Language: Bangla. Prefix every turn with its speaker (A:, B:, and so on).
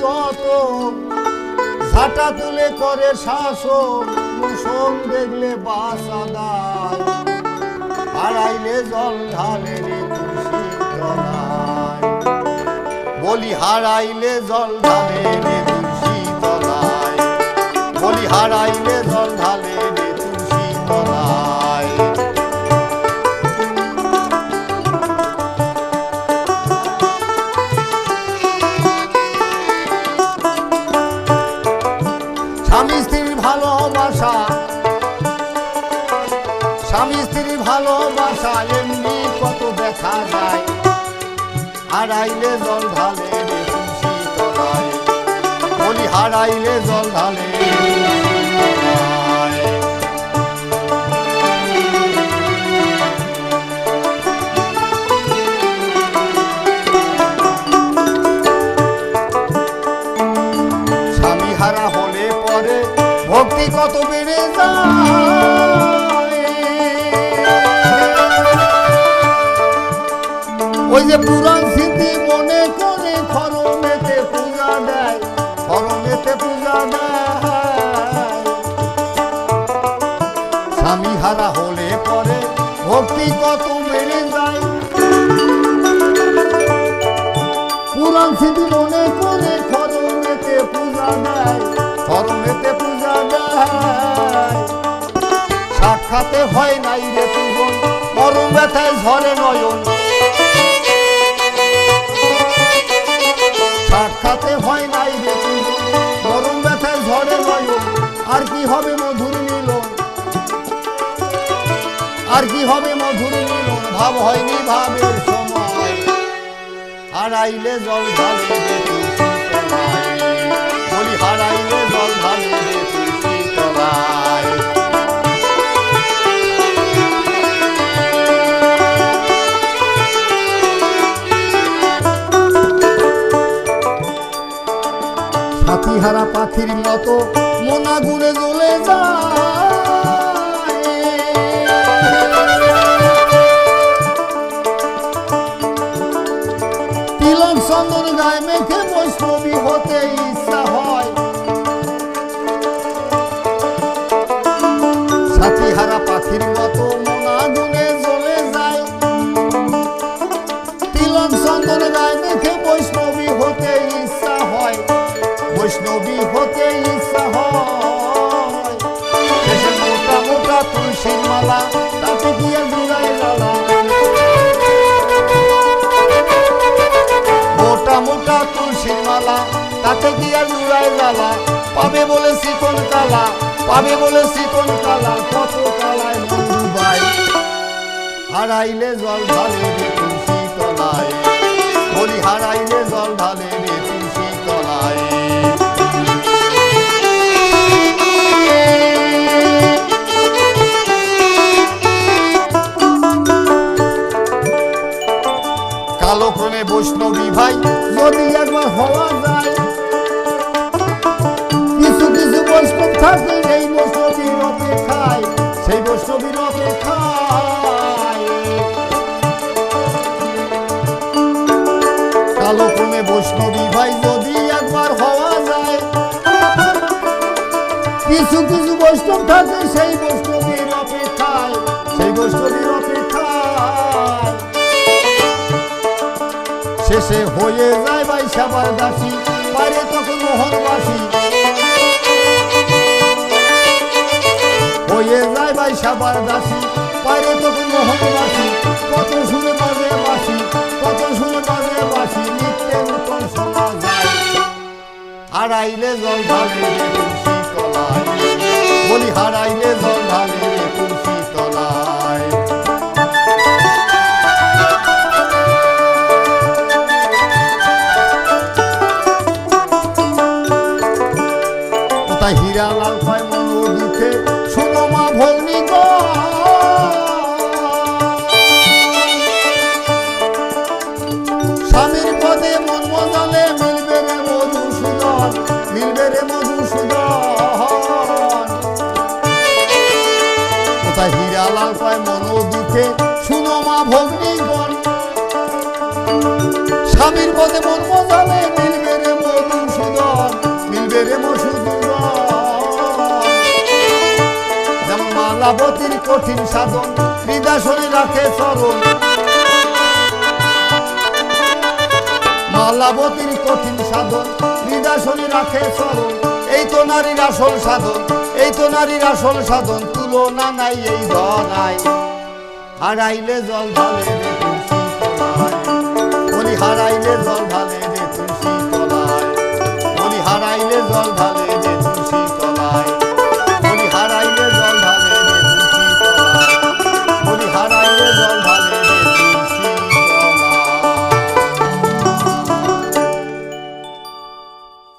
A: কত ঝাঁটা তুলে করে শাসন কুসুম দেখলে বাসা দায় হারাইলে জল ঢালে রে তুলসী তলায় বলি হারাইলে জল ঢালে রে তুলসী তলায় বলি হারাইলে জল ঢালে রে তুলসী তলায় স্বামী স্ত্রীর ভালোবাসা স্বামী স্ত্রীর ভালোবাসা এমনি কত দেখা যায় হারাইলে জল ঢালে রে তুলসী তলায় বলি হারাইলে জল ঢালে রে তুলসী তলায় স্বামী হারা হলে পরে ভক্তি কত বেড়ে যায় ওই যে পুরাণ স্মৃতি মনে করে খরমেতে পূজা দেয় খরমেতে পূজা দেয় স্বামী হারা হলে পরে ভক্তি কত বেড়ে যায় পুরাণ স্মৃতি মনে করে খরমেতে পূজা দেয় খরমেতে পূজা দেয় সাক্ষাতে হয় নাই রে পূজন মরম ব্যথায় ঝরে নয়ন সাক্ষাতে হয় নাই রে পূজন মরম ব্যথায় ঝরে নয়ন আর কি হবে মধুর মিলন আর কি হবে মধুর মিলন ভাব হয়নি ভাবের সময় হারাইলে জল ঢালে রে তুলসী তলায় বলি হারাইলে জল ঢালে রে তুলসী তলায় সাথী হারা পাখির মতো মন আগুনে জ্বলে যায় তিলক চন্দন গায়ে মেখে বৈষ্ণবী হতে ইচ্ছা হয় সাথী হারা পাখির মতো মন আগুনে জ্বলে যায় তিলক চন্দন গায়ে মেখে বৈষ্ণবী হতে ইচ্ছা হয় বৈষ্ণবী হতে ইচ্ছা হয় শেষে মোটা মোটা তুলসীর মালা তাতে গিয়ে জুড়ায় লালা মোটা মোটা তুলসীর মালা তাতে গিয়ে জুড়ায় লালা পাবে বলে চিকন কালা পাবে বলে চিকন কালা কত কালায় মন ডুবায় হারাইলে জল ঢালে রে তুলসী তলায় বলি হারাইলে জল ঢালে রে তুলসী তলায় কালক্রমে বৈষ্ণবী ভাই যদি একবার হওয়া যায় কিছু কিছু বৈষ্ণব থাকে সেই বৈষ্ণবীর অপেক্ষায় সেই বৈষ্ণবীর অপেক্ষায় কালক্রমে বৈষ্ণবী ভাই যদি একবার হওয়া যায় কিছু কিছু বৈষ্ণব থাকে সেই বৈষ্ণবীর অপেক্ষায় সেই বৈষ্ণবীর অপেক্ষায় শেষে হয়ে যায় ভাই সবার দাসী পারে তখন মোহনবাসী হয়ে যায় ভাই সবার দাসী পারে তখন মোহনবাসী কত শুনে বাজে বাসি কত শুনে বাজে বাসি নিত্যে নতুন শোনা যায় হারাইলে জল ঢালে রে তুলসী তলায় বলি হারাইলে জল ঢালে রে তুলসী তলায় হীরালাল কয় মন দিতে শুনো মা ভগ্নী গো স্বামীর পদে মন মজালে মিলবে রে মধুসূদন মিলবে রে মধুসূদন কোথায় হীরালাল কয় মন দিতে শুনো মা ভগ্নীগণ স্বামীর পদে মন মজালে মিলবে রে মধুসূদন মালাবতীর কঠিন সাধন হৃদয় রাখে চরণ মালাবতীর কঠিন সাধন হৃদয় রাখে চরণ এই তো নারীর আসল সাধন এই তো নারীর আসল সাধন তুলনা নাই এই ধনায় হারাইলে জল ঢালে রে তুলসী তলায় বলি হারাইলে জল